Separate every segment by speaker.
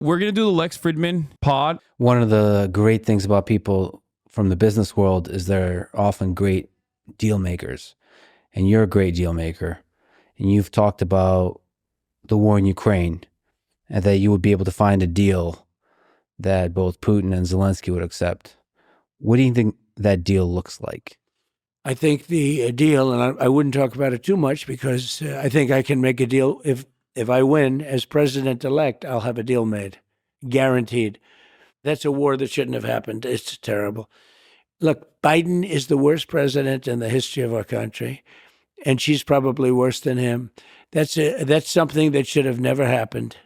Speaker 1: We're going to do the Lex Fridman pod.
Speaker 2: One of the great things about people from the business world is they're often great deal makers. And you're a great deal maker. And you've talked about the war in Ukraine and that you would be able to find a deal that both Putin and Zelensky would accept. What do you think that deal looks like?
Speaker 3: I think the deal, and I wouldn't talk about it too much because I think I can make a deal. If I win as president-elect, I'll have a deal made, guaranteed. That's a war that shouldn't have happened. It's terrible. Look, Biden is the worst president in the history of our country, and she's probably worse than him. That's something that should have never happened.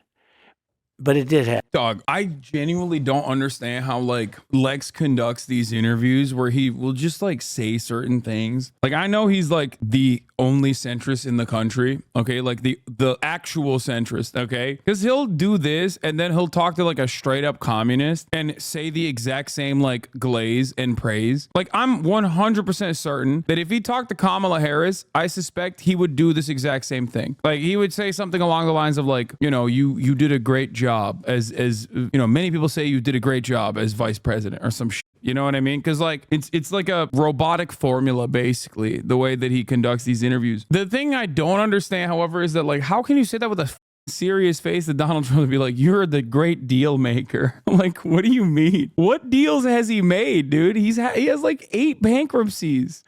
Speaker 3: But it did happen.
Speaker 1: Dog, I genuinely don't understand how like Lex conducts these interviews where he will just like say certain things. Like I know he's like the only centrist in the country, okay? Like the actual centrist, okay? Because he'll do this and then he'll talk to like a straight up communist and say the exact same like glaze and praise. Like I'm 100% certain that if he talked to Kamala Harris, I suspect he would do this exact same thing. Like he would say something along the lines of like, you know, you did a great job as you know, many people say you did a great job as vice president or some shit. You know what I mean? Because like it's like a robotic formula, basically, the way that he conducts these interviews. The thing I don't understand, however, is that like, how can you say that with a serious face that Donald Trump would be like, you're the great deal maker? Like, what do you mean? What deals has he made, dude? He has like 8 bankruptcies.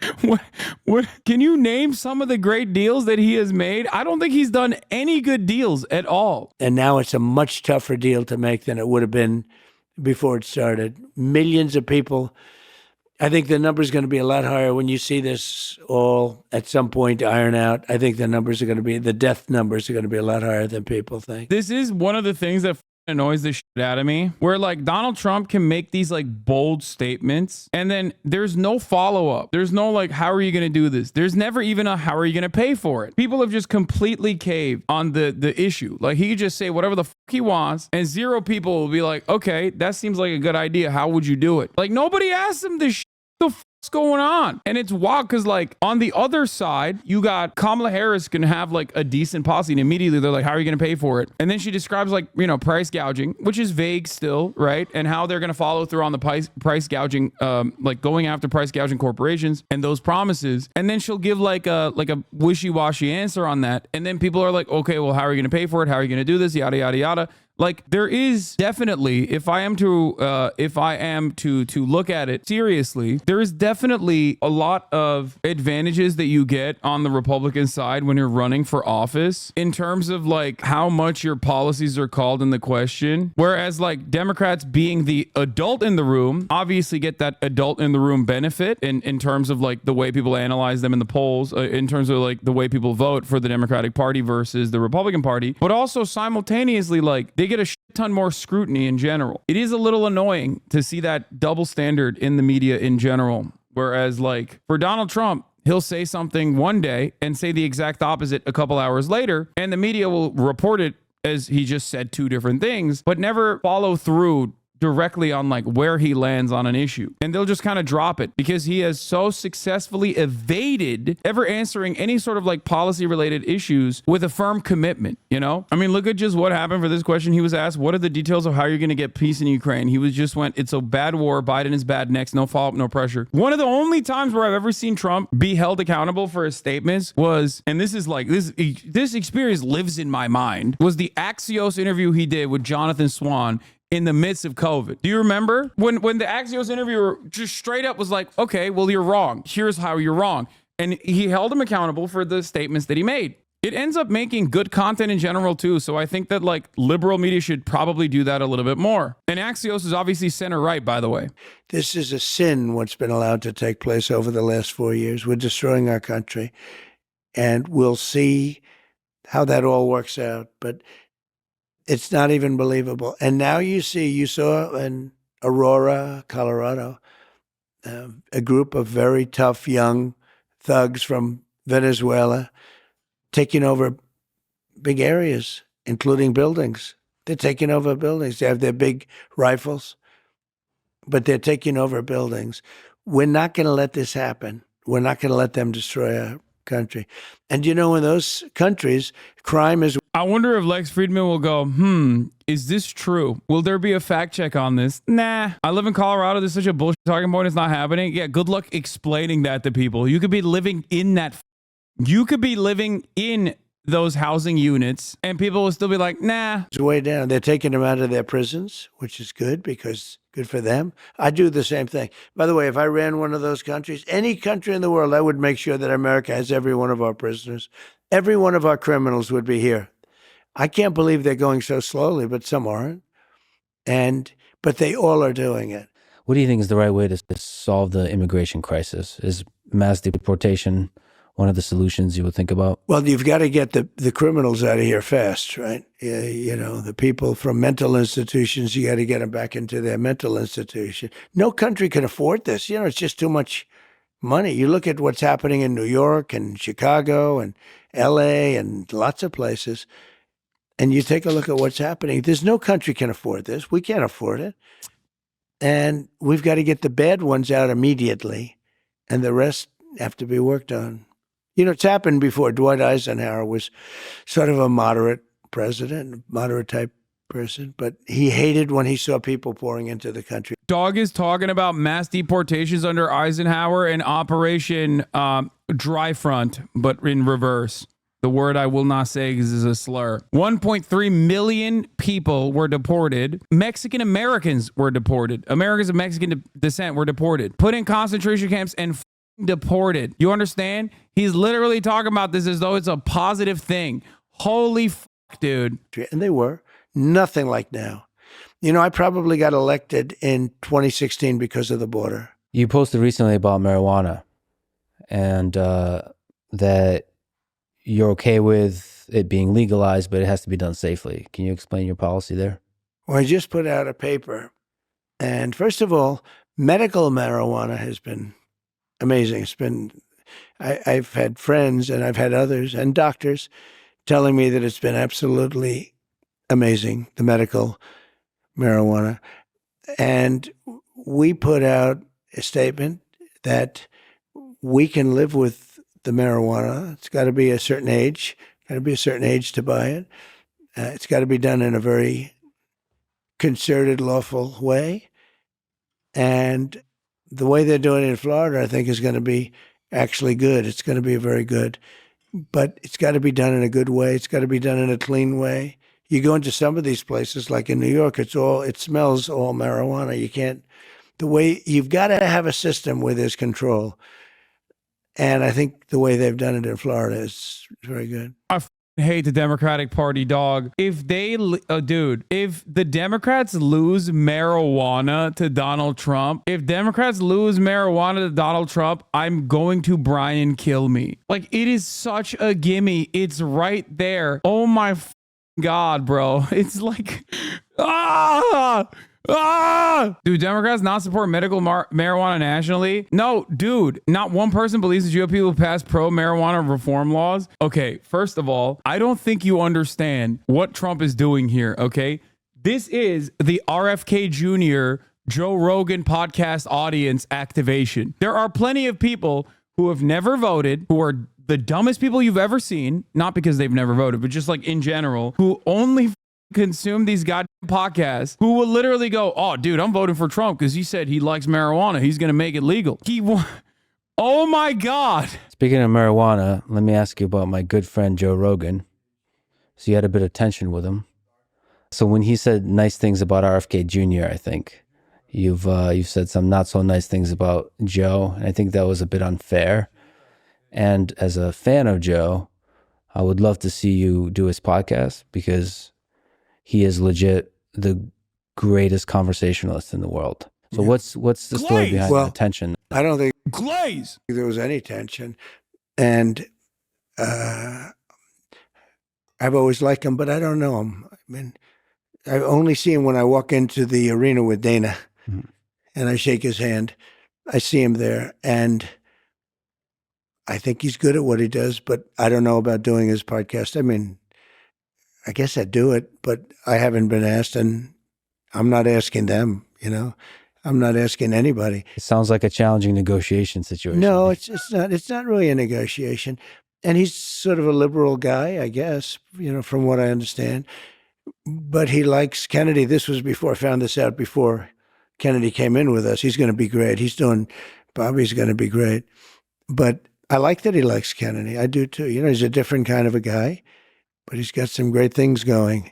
Speaker 1: What can you name some of the great deals that he has made? I don't think he's done any good deals at all.
Speaker 3: And now it's a much tougher deal to make than it would have been before it started. Millions of people. I think the number is going to be a lot higher when you see this all at some point iron out. I think the death numbers are going to be a lot higher than people think.
Speaker 1: This is one of the things that annoys the shit out of me, where like Donald Trump can make these like bold statements and then there's no follow-up. There's no like, how are you going to do this? There's never even a, how are you going to pay for it? People have just completely caved on the issue. Like he could just say whatever the fuck he wants and 0 people will be like, okay, that seems like a good idea. How would you do it? Like nobody asked him this shit. The fuck's going on? And it's wild because like on the other side, you got Kamala Harris can have like a decent policy and immediately they're like, how are you going to pay for it? And then she describes like, you know, price gouging, which is vague still, right? And how they're going to follow through on the price gouging, like going after price gouging corporations and those promises. And then she'll give like a wishy-washy answer on that. And then people are like, okay, well, how are you going to pay for it? How are you going to do this? Yada, yada, yada. Like there is definitely, if I am to look at it seriously, there is definitely a lot of advantages that you get on the Republican side when you're running for office in terms of like how much your policies are called into question. Whereas like Democrats being the adult in the room obviously get that adult in the room benefit in terms of like the way people analyze them in the polls, in terms of like the way people vote for the Democratic Party versus the Republican Party, but also simultaneously like they get a shit ton more scrutiny in general. It is a little annoying to see that double standard in the media in general. Whereas like for Donald Trump, he'll say something one day and say the exact opposite a couple hours later, and the media will report it as he just said 2 different things, but never follow through directly on like where he lands on an issue. And they'll just kind of drop it because he has so successfully evaded ever answering any sort of like policy related issues with a firm commitment, you know? I mean, look at just what happened for this question. He was asked, what are the details of how you're going to get peace in Ukraine? He was just went, it's a bad war. Biden is bad next. No follow-up, no pressure. One of the only times where I've ever seen Trump be held accountable for his statements was, and this is like, this experience lives in my mind, was the Axios interview he did with Jonathan Swan in the midst of COVID. Do you remember when the Axios interviewer just straight up was like, okay, well, you're wrong. Here's how you're wrong. And he held him accountable for the statements that he made. It ends up making good content in general too. So I think that like liberal media should probably do that a little bit more. And Axios is obviously center right, by the way.
Speaker 3: This is a sin what's been allowed to take place over the last 4 years. We're destroying our country. And we'll see how that all works out. But it's not even believable. And now you saw in Aurora, Colorado, a group of very tough young thugs from Venezuela taking over big areas, including buildings. They're taking over buildings. They have their big rifles, but they're taking over buildings. We're not going to let this happen. We're not going to let them destroy our country. And you know, in those countries, crime is...
Speaker 1: I wonder if Lex Fridman will go, is this true? Will there be a fact check on this? Nah. I live in Colorado. This is such a bullshit talking point. It's not happening. Yeah, good luck explaining that to people. You could be living in that. You could be living in those housing units and people will still be like, nah.
Speaker 3: It's way down. They're taking them out of their prisons, which is good because good for them. I do the same thing. By the way, if I ran one of those countries, any country in the world, I would make sure that America has every one of our prisoners. Every one of our criminals would be here. I can't believe they're going so slowly, but some aren't. But they all are doing it.
Speaker 2: What do you think is the right way to solve the immigration crisis? Is mass deportation one of the solutions you would think about?
Speaker 3: Well, you've got to get the criminals out of here fast, right? You know, the people from mental institutions, you got to get them back into their mental institution. No country can afford this. You know, it's just too much money. You look at what's happening in New York and Chicago and LA and lots of places, and you take a look at what's happening. There's no country can afford this. We can't afford it. And we've got to get the bad ones out immediately, and the rest have to be worked on. You know, it's happened before. Dwight Eisenhower was sort of a moderate president, moderate type person, but he hated when he saw people pouring into the country.
Speaker 1: Dog is talking about mass deportations under Eisenhower and Operation Dry Front, but in reverse. The word I will not say because it's a slur. 1.3 million people were deported. Mexican Americans were deported. Americans of Mexican descent were deported. Put in concentration camps and deported. You understand? He's literally talking about this as though it's a positive thing. Holy fuck, dude.
Speaker 3: And they were. Nothing like now. You know, I probably got elected in 2016 because of the border.
Speaker 2: You posted recently about marijuana and that you're okay with it being legalized, but it has to be done safely. Can you explain your policy there?
Speaker 3: Well, I just put out a paper. And first of all, medical marijuana has been amazing. It's been, I've had friends and I've had others and doctors telling me that it's been absolutely amazing, the medical marijuana. And we put out a statement that we can live with the marijuana. It's got to be a certain age, to buy it. It's got to be done in a very concerted, lawful way. And the way they're doing it in Florida, I think, is going to be actually good. It's going to be very good. But it's got to be done in a good way. It's got to be done in a clean way. You go into some of these places, like in New York, it smells all marijuana. You've got to have a system where there's control. And I think the way they've done it in Florida is very good.
Speaker 1: I hate the Democratic Party, dog. If the Democrats lose marijuana to Donald Trump, I'm going to Brian kill me. Like, it is such a gimme. It's right there. Oh my God, bro. It's like, Dude, Democrats not support medical marijuana nationally? No, dude, not one person believes the GOP will pass pro-marijuana reform laws. Okay, first of all, I don't think you understand what Trump is doing here, okay? This is the RFK Jr. Joe Rogan podcast audience activation. There are plenty of people who have never voted, who are the dumbest people you've ever seen, not because they've never voted, but just like in general, who only consume these goddamn podcasts, who will literally go, oh, dude, I'm voting for Trump because he said he likes marijuana. He's going to make it legal. Oh my God.
Speaker 2: Speaking of marijuana, let me ask you about my good friend, Joe Rogan. So you had a bit of tension with him. So when he said nice things about RFK Jr., I think you've said some not so nice things about Joe. And I think that was a bit unfair. And as a fan of Joe, I would love to see you do his podcast because he is legit the greatest conversationalist in the world. So what's the story behind the tension?
Speaker 3: I don't think
Speaker 1: Glaze.
Speaker 3: there was any tension. And I've always liked him, but I don't know him. I mean, I only see him when I walk into the arena with Dana and I shake his hand. I see him there and I think he's good at what he does, but I don't know about doing his podcast. I mean, I guess I'd do it, but I haven't been asked, and I'm not asking them, you know. I'm not asking anybody.
Speaker 2: It sounds like a challenging negotiation situation.
Speaker 3: No, it's not. It's not really a negotiation. And he's sort of a liberal guy, I guess, from what I understand. But he likes Kennedy. This was before I found this out, before Kennedy came in with us. He's going to be great. Bobby's going to be great. But I like that he likes Kennedy. I do too. He's a different kind of a guy, but he's got some great things going.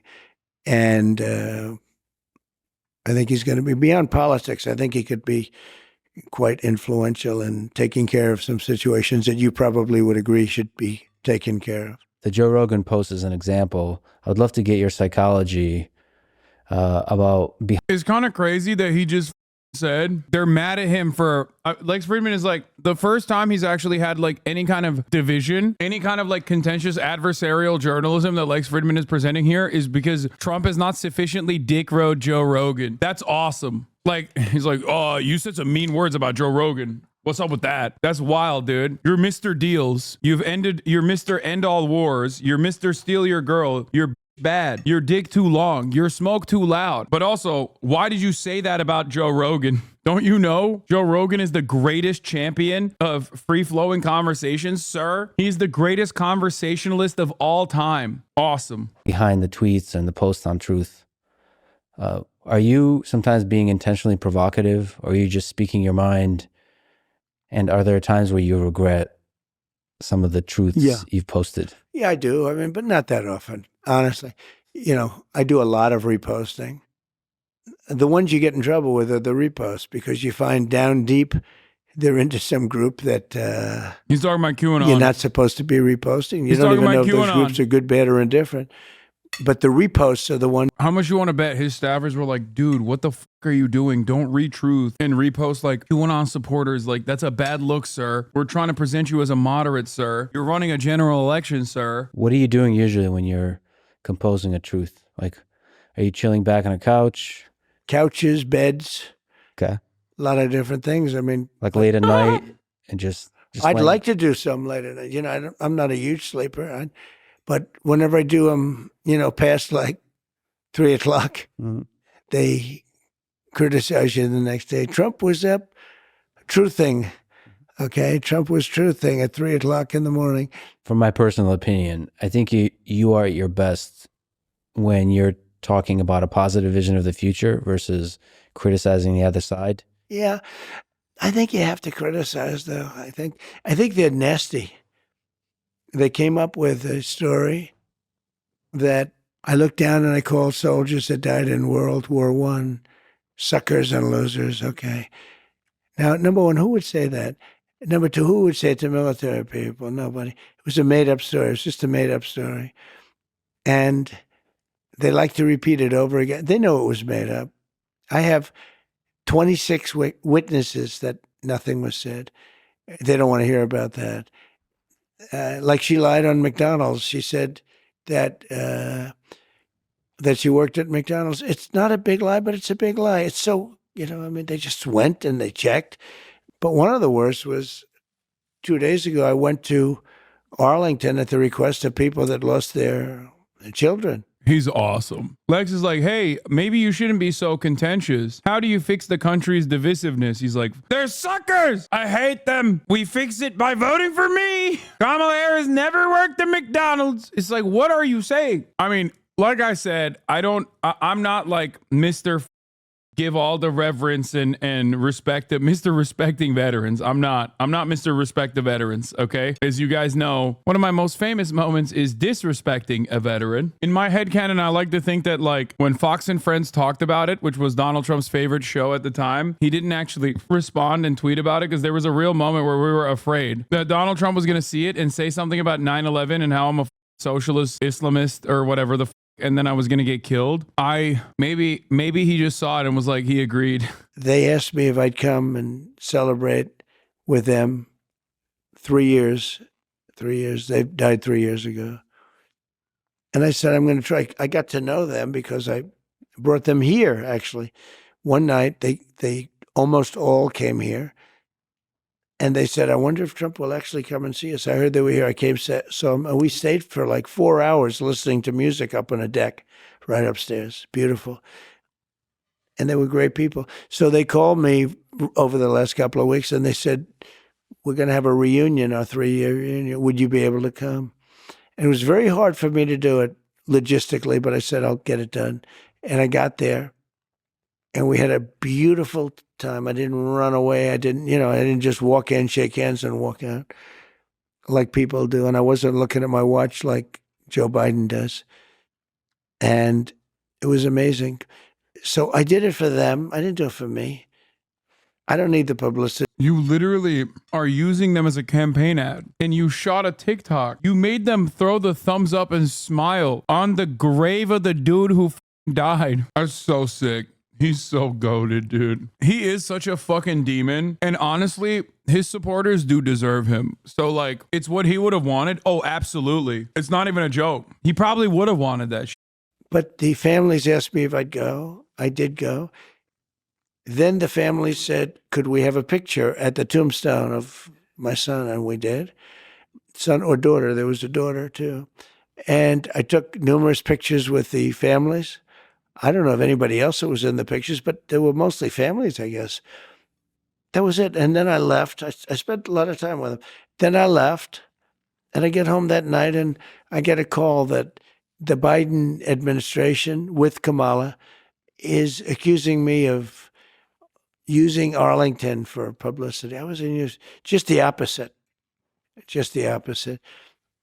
Speaker 3: And I think he's going to be beyond politics. I think he could be quite influential in taking care of some situations that you probably would agree should be taken care of.
Speaker 2: The Joe Rogan post is an example. I would love to get your psychology about.
Speaker 1: It's kind of crazy that he just said they're mad at him for Lex Fridman is like the first time he's actually had like any kind of division, any kind of like contentious adversarial journalism that Lex Fridman is presenting here is because Trump has not sufficiently dick rode Joe Rogan. That's awesome. Like, he's like, oh, you said some mean words about Joe Rogan. What's up with that? That's wild, dude. You're Mr. Deals. You're Mr. End All Wars. You're Mr. Steal Your Girl. You're bad. Your dick too long. Your smoke too loud. But also, why did you say that about Joe Rogan? Don't you know Joe Rogan is the greatest champion of free-flowing conversations, sir? He's the greatest conversationalist of all time. Awesome.
Speaker 2: Behind the tweets and the posts on Truth, are you sometimes being intentionally provocative, or are you just speaking your mind? And are there times where you regret some of the truths you've posted? Yeah,
Speaker 3: I do. I mean, but not that often, honestly. I do a lot of reposting. The ones you get in trouble with are the reposts, because you find down deep they're into some group that
Speaker 1: he's talking about QAnon.
Speaker 3: You're not supposed to be reposting. You don't even know if those groups are good, bad, or indifferent. But the reposts are the ones.
Speaker 1: How much you want to bet his staffers were like, dude, what the fuck are you doing? Don't retruth and repost like QAnon supporters. Like, that's a bad look, sir. We're trying to present you as a moderate, sir. You're running a general election, sir.
Speaker 2: What are you doing usually when you're composing a truth? Like, are you chilling back on a couch?
Speaker 3: Couches, beds.
Speaker 2: Okay.
Speaker 3: A lot of different things. I mean,
Speaker 2: like late at night and just
Speaker 3: I'd like to do some late at night. I'm not a huge sleeper. But whenever I do them, past like 3 o'clock, they criticize you the next day. Trump was up truthing. Okay. Trump was truthing at 3 o'clock in the morning.
Speaker 2: From my personal opinion, I think you are at your best when you're talking about a positive vision of the future versus criticizing the other side.
Speaker 3: Yeah. I think you have to criticize, though. I think they're nasty. They came up with a story that I looked down and I called soldiers that died in World War I suckers and losers. Okay. Now, number one, who would say that? Number two, who would say it to military people? Nobody. It was a made-up story. It was just a made-up story. And they like to repeat it over again. They know it was made up. I have 26 witnesses that nothing was said. They don't want to hear about that. Like she lied on McDonald's. She said that she worked at McDonald's. It's not a big lie, but it's a big lie. It's so, they just went and they checked. But one of the worst was 2 days ago, I went to Arlington at the request of people that lost their children.
Speaker 1: He's awesome. Lex is like, hey, maybe you shouldn't be so contentious. How do you fix the country's divisiveness? He's like, they're suckers. I hate them. We fix it by voting for me. Kamala Harris never worked at McDonald's. It's like, what are you saying? I mean, like I said, I'm not like Mr. Give all the reverence and respect to Mr. Respecting Veterans. I'm not Mr. Respect the Veterans, okay? As you guys know, one of my most famous moments is disrespecting a veteran. In my headcanon, I like to think that like when Fox and Friends talked about it, which was Donald Trump's favorite show at the time, he didn't actually respond and tweet about it because there was a real moment where we were afraid that Donald Trump was going to see it and say something about 9/11 and how I'm a socialist, Islamist, or whatever the and then I was going to get killed. Maybe he just saw it and was like, he agreed.
Speaker 3: They asked me if I'd come and celebrate with them 3 years. 3 years. They died 3 years ago. And I said, I'm going to try. I got to know them because I brought them here, actually. One night, they almost all came here. And they said, I wonder if Trump will actually come and see us. I heard they were here. I came, saw them, and we stayed for like 4 hours listening to music up on a deck right upstairs. Beautiful. And they were great people. So they called me over the last couple of weeks, and they said, we're going to have a reunion, our 3-year reunion. Would you be able to come? And it was very hard for me to do it logistically, but I said, I'll get it done. And I got there and we had a beautiful time. I didn't run away. I didn't just walk in, shake hands and walk out like people do. And I wasn't looking at my watch like Joe Biden does. And it was amazing. So I did it for them. I didn't do it for me. I don't need the publicity.
Speaker 1: You literally are using them as a campaign ad, and you shot a TikTok. You made them throw the thumbs up and smile on the grave of the dude who died. That's so sick. He's so goated, dude. He is such a fucking demon. And honestly, his supporters do deserve him. So like, it's what he would have wanted. Oh, absolutely. It's not even a joke. He probably would have wanted that shit.
Speaker 3: But the families asked me if I'd go. I did go. Then the family said, could we have a picture at the tombstone of my son? And we did. Son or daughter. There was a daughter too. And I took numerous pictures with the families. I don't know if anybody else that was in the pictures, but they were mostly families, I guess. That was it. And then I left. I spent a lot of time with them. Then I left, and I get home that night, and I get a call that the Biden administration with Kamala is accusing me of using Arlington for publicity. I was just the opposite. Just the opposite.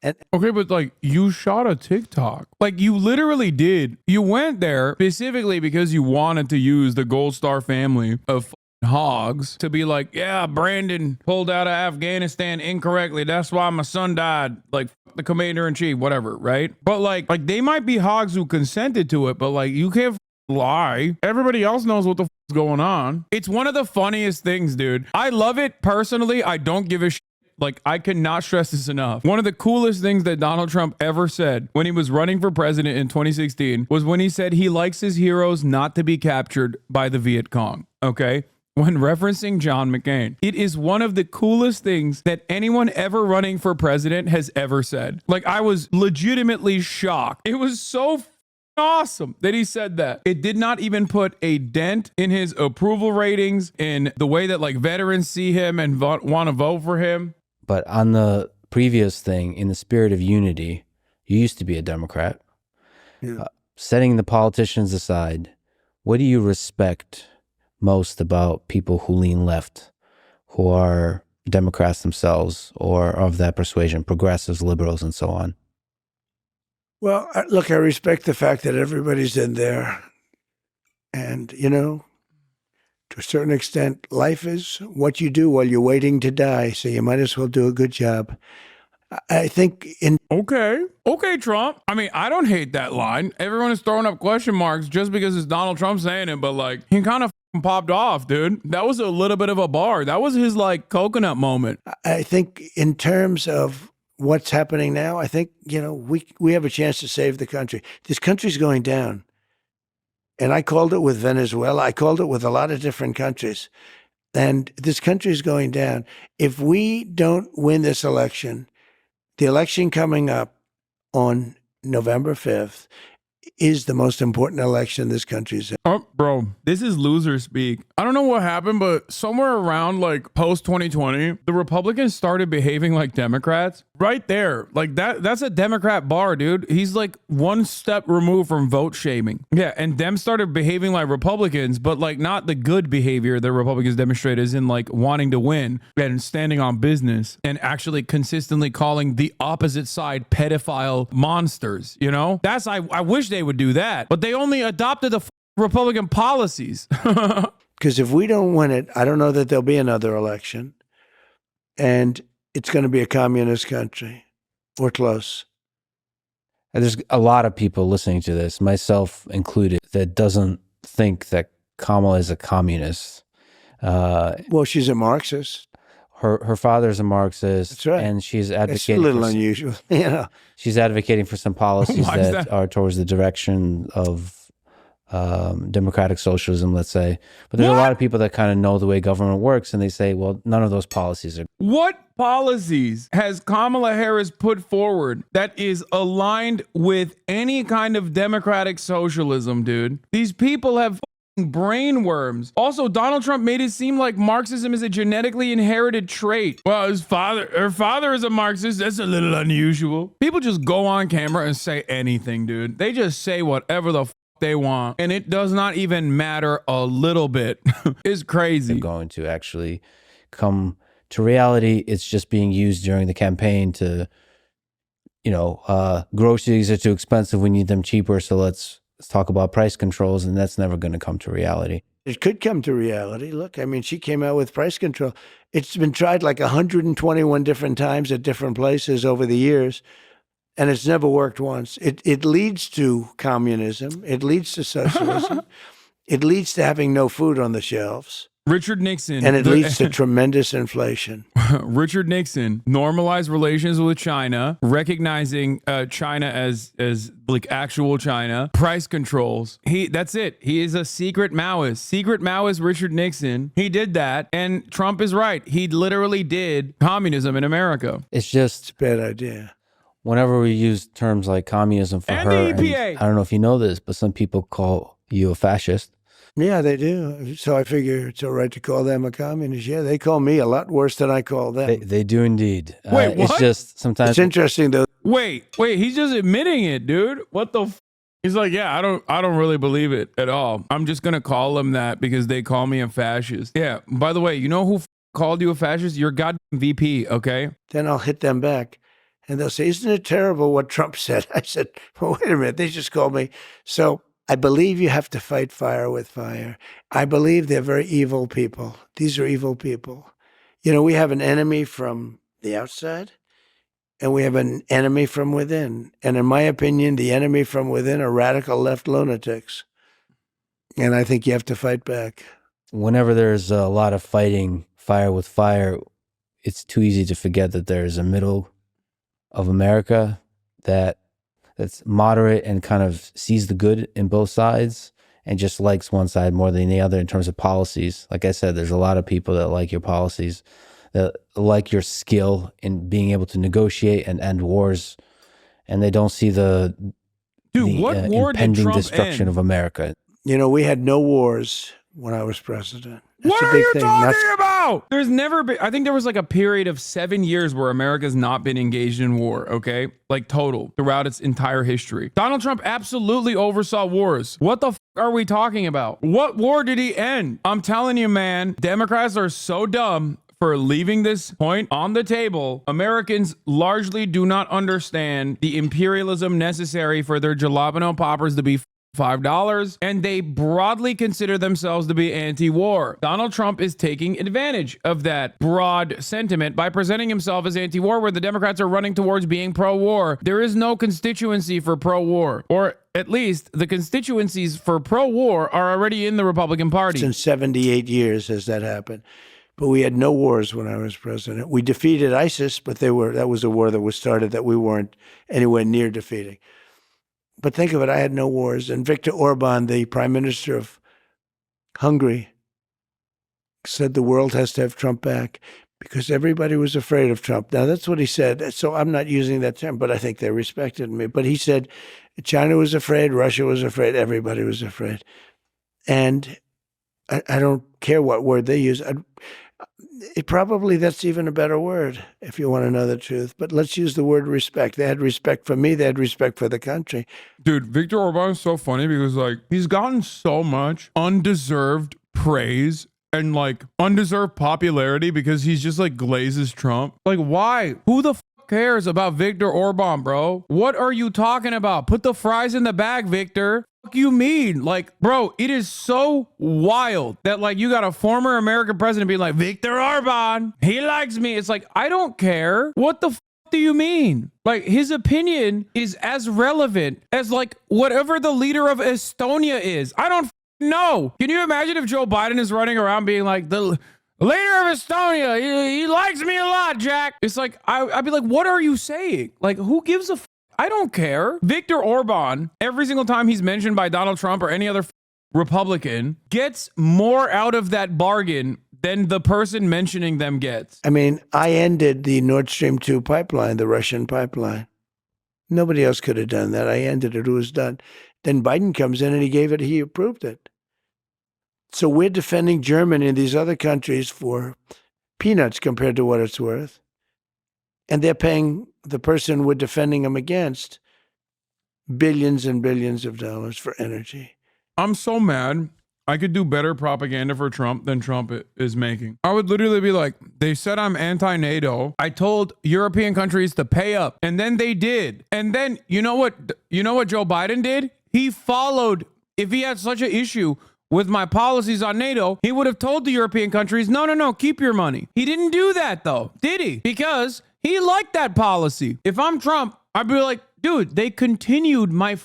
Speaker 3: And
Speaker 1: okay, but like you shot a TikTok. Like you literally did. You went there specifically because you wanted to use the Gold Star family of hogs to be like, yeah, Brandon pulled out of Afghanistan incorrectly. That's why my son died. Like the commander in chief, whatever, right? But like they might be hogs who consented to it, but like you can't lie. Everybody else knows what the is going on. It's one of the funniest things, dude. I love it personally. I don't give a shit. Like, I cannot stress this enough. One of the coolest things that Donald Trump ever said when he was running for president in 2016 was when he said he likes his heroes not to be captured by the Viet Cong. Okay? When referencing John McCain. It is one of the coolest things that anyone ever running for president has ever said. Like, I was legitimately shocked. It was so awesome that he said that. It did not even put a dent in his approval ratings, in the way that like veterans see him and want to vote for him.
Speaker 2: But on the previous thing, in the spirit of unity, you used to be a Democrat.
Speaker 3: Yeah.
Speaker 2: Setting the politicians aside, what do you respect most about people who lean left, who are Democrats themselves or of that persuasion, progressives, liberals, and so on?
Speaker 3: Well, look, I respect the fact that everybody's in there. And, to a certain extent, life is what you do while you're waiting to die. So you might as well do a good job. I think
Speaker 1: Okay, Trump. I mean, I don't hate that line. Everyone is throwing up question marks just because it's Donald Trump saying it, but like, he kind of popped off, dude. That was a little bit of a bar. That was his like coconut moment.
Speaker 3: I think in terms of what's happening now, I think, we have a chance to save the country. This country's going down. And I called it with Venezuela. I called it with a lot of different countries. And this country's going down. If we don't win this election, the election coming up on November 5th is the most important election this country's in.
Speaker 1: Oh, bro, this is loser speak. I don't know what happened, but somewhere around like post 2020, the Republicans started behaving like Democrats. Right there. Like that's a Democrat bar, dude. He's like one step removed from vote shaming. Yeah, and them started behaving like Republicans, but like not the good behavior that Republicans demonstrate, as in like wanting to win and standing on business and actually consistently calling the opposite side pedophile monsters, That's I wish they would do that, but they only adopted the Republican policies.
Speaker 3: Because if we don't win it, I don't know that there'll be another election. And it's going to be a communist country or close.
Speaker 2: And there's a lot of people listening to this, myself included, that doesn't think that Kamala is a communist.
Speaker 3: Well, she's a Marxist.
Speaker 2: Her father's a Marxist.
Speaker 3: That's right.
Speaker 2: And she's
Speaker 3: It's
Speaker 2: advocating
Speaker 3: a little unusual,
Speaker 2: She's advocating for some policies
Speaker 1: Why is
Speaker 2: that are towards the direction of democratic socialism, let's say. But there's a lot of people that kind of know the way government works, and they say, well, none of those policies are.
Speaker 1: What policies has Kamala Harris put forward that is aligned with any kind of democratic socialism, dude? These people have brain worms. Also, Donald Trump made it seem like Marxism is a genetically inherited trait. Well, her father is a Marxist. That's a little unusual. People just go on camera and say anything, dude. They just say whatever the they want, and it does not even matter a little bit. It's crazy.
Speaker 2: Going to actually come to reality. It's just being used during the campaign to, groceries are too expensive. We need them cheaper. So let's talk about price controls, and that's never going to come to reality.
Speaker 3: It could come to reality. Look, I mean, she came out with price control. It's been tried like 121 different times at different places over the years, and it's never worked once. It leads to communism. It leads to socialism. It leads to having no food on the shelves.
Speaker 1: Richard Nixon.
Speaker 3: And it leads to tremendous inflation.
Speaker 1: Richard Nixon normalized relations with China, recognizing China as like actual China, price controls. That's it. He is a secret Maoist. Secret Maoist Richard Nixon. He did that. And Trump is right. He literally did communism in America.
Speaker 2: It's
Speaker 3: a bad idea.
Speaker 2: Whenever we use terms like communism for
Speaker 1: and
Speaker 2: her,
Speaker 1: the EPA.
Speaker 2: And I don't know if you know this, but some people call you a fascist.
Speaker 3: Yeah, they do. So I figure it's all right to call them a communist. Yeah, they call me a lot worse than I call them.
Speaker 2: They do indeed.
Speaker 1: Wait, what?
Speaker 2: It's just sometimes...
Speaker 3: It's interesting, though.
Speaker 1: Wait, he's just admitting it, dude. What the He's like, yeah, I don't really believe it at all. I'm just going to call them that because they call me a fascist. Yeah, by the way, you know who called you a fascist? Your goddamn VP, okay?
Speaker 3: Then I'll hit them back. And they'll say, isn't it terrible what Trump said? I said, well, wait a minute. They just called me. So I believe you have to fight fire with fire. I believe they're very evil people. These are evil people. You know, we have an enemy from the outside and we have an enemy from within. And in my opinion, the enemy from within are radical left lunatics. And I think you have to fight back.
Speaker 2: Whenever there's a lot of fighting fire with fire, it's too easy to forget that there's a middle of America that's moderate and kind of sees the good in both sides and just likes one side more than the other in terms of policies. Like I said, there's a lot of people that like your policies, that like your skill in being able to negotiate and end wars, and they don't see the
Speaker 1: what war did
Speaker 2: impending
Speaker 1: Trump
Speaker 2: destruction
Speaker 1: end?
Speaker 2: of America.
Speaker 3: You know, we had no wars when I was president. That's
Speaker 1: What
Speaker 3: a
Speaker 1: are
Speaker 3: big
Speaker 1: you
Speaker 3: thing.
Speaker 1: talking about? There's never been, I think there was like a period of 7 years where America's not been engaged in war, okay? Like total, throughout its entire history. Donald Trump absolutely oversaw wars. What the are we talking about? What war did he end? I'm telling you, man, Democrats are so dumb for leaving this point on the table. Americans largely do not understand the imperialism necessary for their jalapeno poppers to be $5, and they broadly consider themselves to be anti-war. Donald Trump is taking advantage of that broad sentiment by presenting himself as anti-war, where the Democrats are running towards being pro-war. There is no constituency for pro-war, or at least the constituencies for pro-war are already in the Republican Party.
Speaker 3: In 78 years has that happened. But we had no wars when I was president. We defeated ISIS, but that was a war that was started that we weren't anywhere near defeating. But think of it, I had no wars. And Viktor Orban, the prime minister of Hungary, said the world has to have Trump back because everybody was afraid of Trump. Now, that's what he said. So I'm not using that term, but I think they respected me. But he said China was afraid, Russia was afraid, everybody was afraid. And I don't care what word they use. Probably that's even a better word if you want to know the truth. But let's use the word respect. They had respect for me. They had respect for the country.
Speaker 1: Dude, Viktor Orban is so funny because like he's gotten so much undeserved praise and like undeserved popularity because he's just like glazes Trump. Like why? Who the cares about Viktor Orban, bro? What are you talking about? Put the fries in the bag, Victor. What you mean? Like, bro, it is so wild that like you got a former American president being like, Viktor Orban, he likes me. It's like, I don't care. What the do you mean? Like his opinion is as relevant as like whatever the leader of Estonia is. I don't know. Can you imagine if Joe Biden is running around being like the leader of Estonia, he likes me a lot, Jack. It's like, I'd be like, what are you saying? Like, who gives a I don't care. Viktor Orban, every single time he's mentioned by Donald Trump or any other Republican, gets more out of that bargain than the person mentioning them gets.
Speaker 3: I mean, I ended the Nord Stream 2 pipeline, the Russian pipeline. Nobody else could have done that. I ended it. It was done. Then Biden comes in and he approved it. So we're defending Germany and these other countries for peanuts compared to what it's worth. And they're paying the person we're defending them against billions and billions of dollars for energy.
Speaker 1: I'm so mad. I could do better propaganda for Trump than Trump is making. I would literally be like, they said I'm anti-NATO. I told European countries to pay up, and then they did. And then you know what Joe Biden did? He followed. If he had such an issue with my policies on NATO, he would have told the European countries, no, keep your money. He didn't do that though, did he? Because he liked that policy. If I'm Trump, I'd be like, dude, they continued my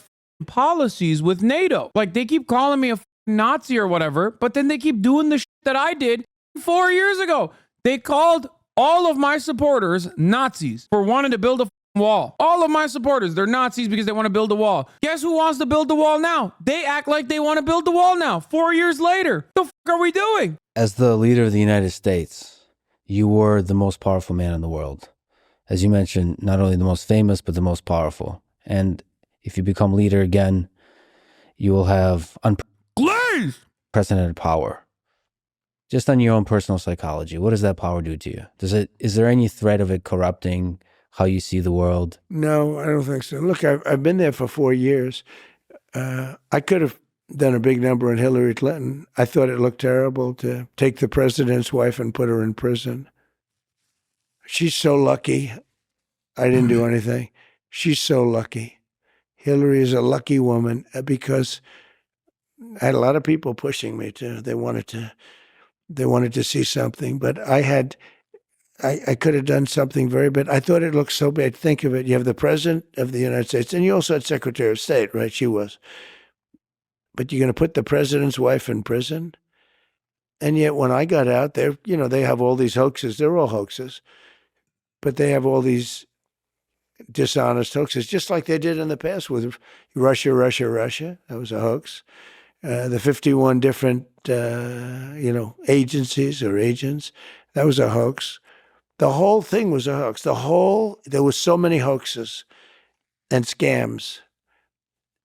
Speaker 1: policies with NATO. Like, they keep calling me a Nazi or whatever, but then they keep doing the shit that I did 4 years ago. They called all of my supporters Nazis for wanting to build a wall. All of my supporters, they're Nazis because they want to build a wall. Guess who wants to build the wall now? They act like they want to build the wall now, 4 years later. The fuck are we doing?
Speaker 2: As the leader of the United States, you were the most powerful man in the world. As you mentioned, not only the most famous, but the most powerful. And if you become leader again, you will have
Speaker 1: glazed
Speaker 2: unprecedented power. Just on your own personal psychology, what does that power do to you? Is there any threat of it corrupting how you see the world?
Speaker 3: No, I don't think so. Look, I've been there for 4 years. I could have done a big number on Hillary Clinton. I thought it looked terrible to take the president's wife and put her in prison. She's so lucky. I didn't do anything. She's so lucky. Hillary is a lucky woman because I had a lot of people pushing me too. They wanted to see something, but I could have done something very bad. I thought it looked so bad. Think of it. You have the president of the United States, and you also had Secretary of State, right? She was. But you're going to put the president's wife in prison? And yet when I got out there, they have all these hoaxes. They're all hoaxes. But they have all these dishonest hoaxes, just like they did in the past with Russia. That was a hoax. The 51 different, agencies or agents, that was a hoax. The whole thing was a hoax. There was so many hoaxes and scams.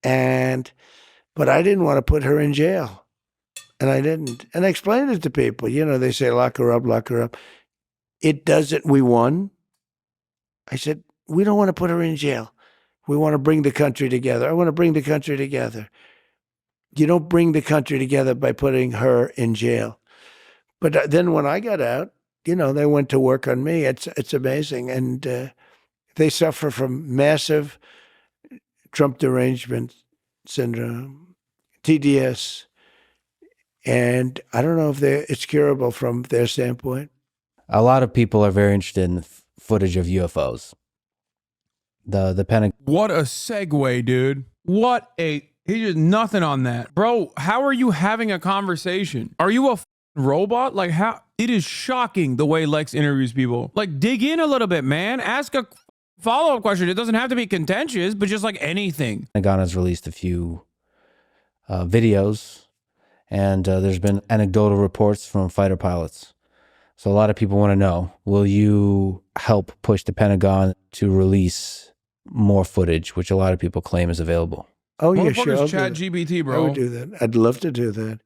Speaker 3: But I didn't want to put her in jail. And I didn't. And I explained it to people. They say, lock her up. It doesn't. We won. I said, we don't want to put her in jail. We want to bring the country together. I want to bring the country together. You don't bring the country together by putting her in jail. But then when I got out, they went to work on me. It's amazing. And they suffer from massive Trump derangement syndrome, TDS. And I don't know if it's curable from their standpoint.
Speaker 2: A lot of people are very interested in footage of UFOs. The Pentagon.
Speaker 1: What a segue, dude. He just nothing on that. Bro, how are you having a conversation? Are you a robot? Like, how? It is shocking the way Lex interviews people. Like, dig in a little bit, man. Ask a follow-up question. It doesn't have to be contentious, but just like anything.
Speaker 2: Pentagon has released a few videos, and there's been anecdotal reports from fighter pilots. So a lot of people want to know, will you help push the Pentagon to release more footage, which a lot of people claim is available?
Speaker 3: Oh, yeah, sure.
Speaker 1: Motherfuckers chat GPT, bro.
Speaker 3: I would do that. I'd love to do that.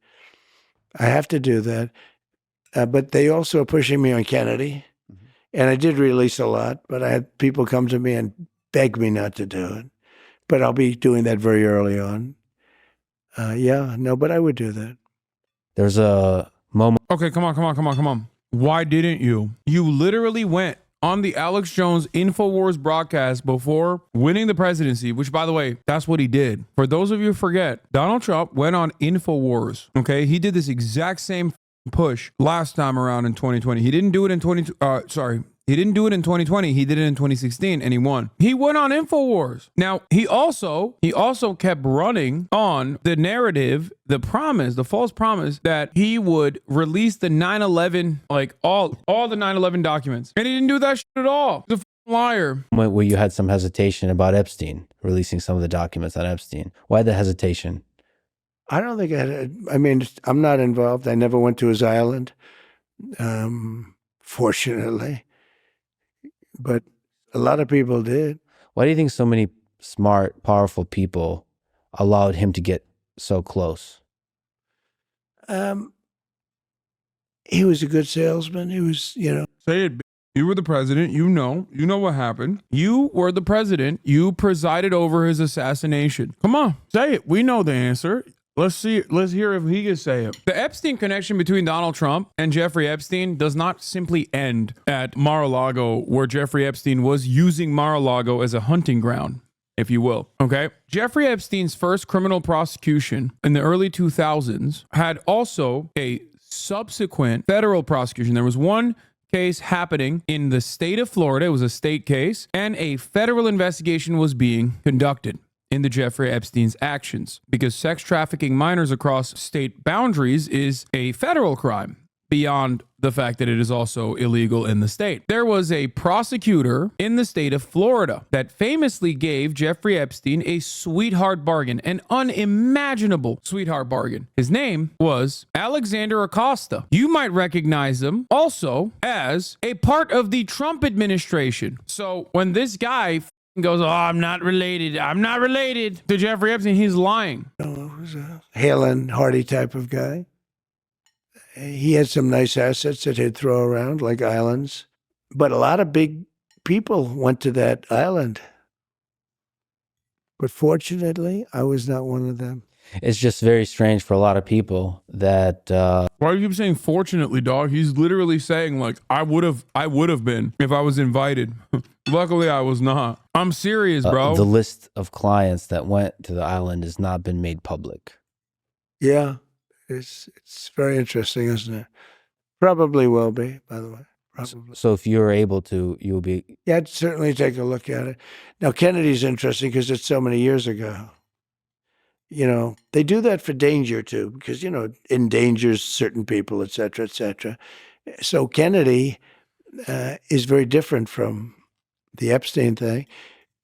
Speaker 3: I have to do that. But they also are pushing me on Kennedy. Mm-hmm. And I did release a lot, but I had people come to me and beg me not to do it. But I'll be doing that very early on. But I would do that.
Speaker 2: There's a moment.
Speaker 1: Okay, come on. Why didn't you? You literally went on the Alex Jones InfoWars broadcast before winning the presidency, which, by the way, that's what he did. For those of you who forget, Donald Trump went on InfoWars. Okay, he did this exact same push last time around in 2020. He didn't do it in 2020. He didn't do it in 2020. He did it in 2016 and he won. He went on InfoWars. Now, he also kept running on the narrative, the false promise that he would release the 9/11, like all the 9/11 documents. And he didn't do that shit at all. He's a liar.
Speaker 2: Where you had some hesitation about Epstein, releasing some of the documents on Epstein. Why the hesitation?
Speaker 3: I don't think I'm not involved. I never went to his island, fortunately. But a lot of people did.
Speaker 2: Why do you think so many smart, powerful people allowed him to get so close?
Speaker 3: He was a good salesman. He was,
Speaker 1: Say it. You were the president. You know what happened. You were the president. You presided over his assassination. Come on, say it. We know the answer. Let's see. Let's hear if he can say it. The Epstein connection between Donald Trump and Jeffrey Epstein does not simply end at Mar-a-Lago, where Jeffrey Epstein was using Mar-a-Lago as a hunting ground, if you will. Okay. Jeffrey Epstein's first criminal prosecution in the early 2000s had also a subsequent federal prosecution. There was one case happening in the state of Florida. It was a state case, and a federal investigation was being conducted into Jeffrey Epstein's actions, because sex trafficking minors across state boundaries is a federal crime beyond the fact that it is also illegal in the state. There was a prosecutor in the state of Florida that famously gave Jeffrey Epstein a sweetheart bargain, an unimaginable sweetheart bargain. His name was Alexander Acosta. You might recognize him also as a part of the Trump administration. So when this guy goes, oh, I'm not related to Jeffrey Epstein, he's lying.
Speaker 3: He was a hale and hearty type of guy. He had some nice assets that he'd throw around, like islands. But a lot of big people went to that island. But fortunately, I was not one of them.
Speaker 2: It's just very strange for a lot of people that
Speaker 1: Why do you keep saying fortunately, dog? He's literally saying, like, I would have been if I was invited. Luckily, I was not. I'm serious, bro.
Speaker 2: the list of clients that went to the island has not been made public.
Speaker 3: Yeah, it's very interesting, isn't it? Probably will be, by the way. Probably.
Speaker 2: So if you're able to, you'll be.
Speaker 3: Yeah, I'd certainly take a look at it. Now, Kennedy's interesting because it's so many years ago. They do that for danger too, because, endangers certain people, et cetera, et cetera. So Kennedy is very different from the Epstein thing.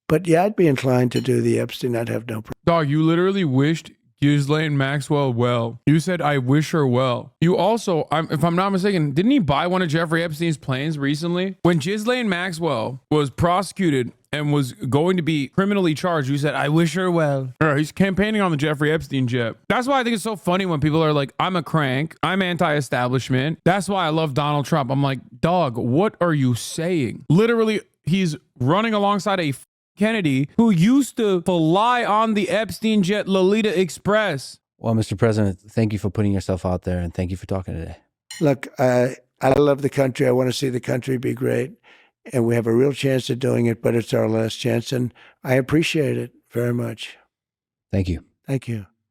Speaker 3: But yeah, I'd be inclined to do the Epstein. I'd have no problem.
Speaker 1: Dog, you literally wished Ghislaine Maxwell well. You said, I wish her well. You also, if I'm not mistaken, didn't he buy one of Jeffrey Epstein's planes recently? When Ghislaine Maxwell was prosecuted and was going to be criminally charged, you said, I wish her well. He's campaigning on the Jeffrey Epstein jet. That's why I think it's so funny when people are like, I'm a crank, I'm anti-establishment. That's why I love Donald Trump. I'm like, dog, what are you saying? Literally, he's running alongside a Kennedy who used to fly on the Epstein jet Lolita Express.
Speaker 2: Well, Mr. President, thank you for putting yourself out there, and thank you for talking today.
Speaker 3: Look, I love the country. I want to see the country be great. And we have a real chance of doing it, but it's our last chance. And I appreciate it very much.
Speaker 2: Thank you.
Speaker 3: Thank you.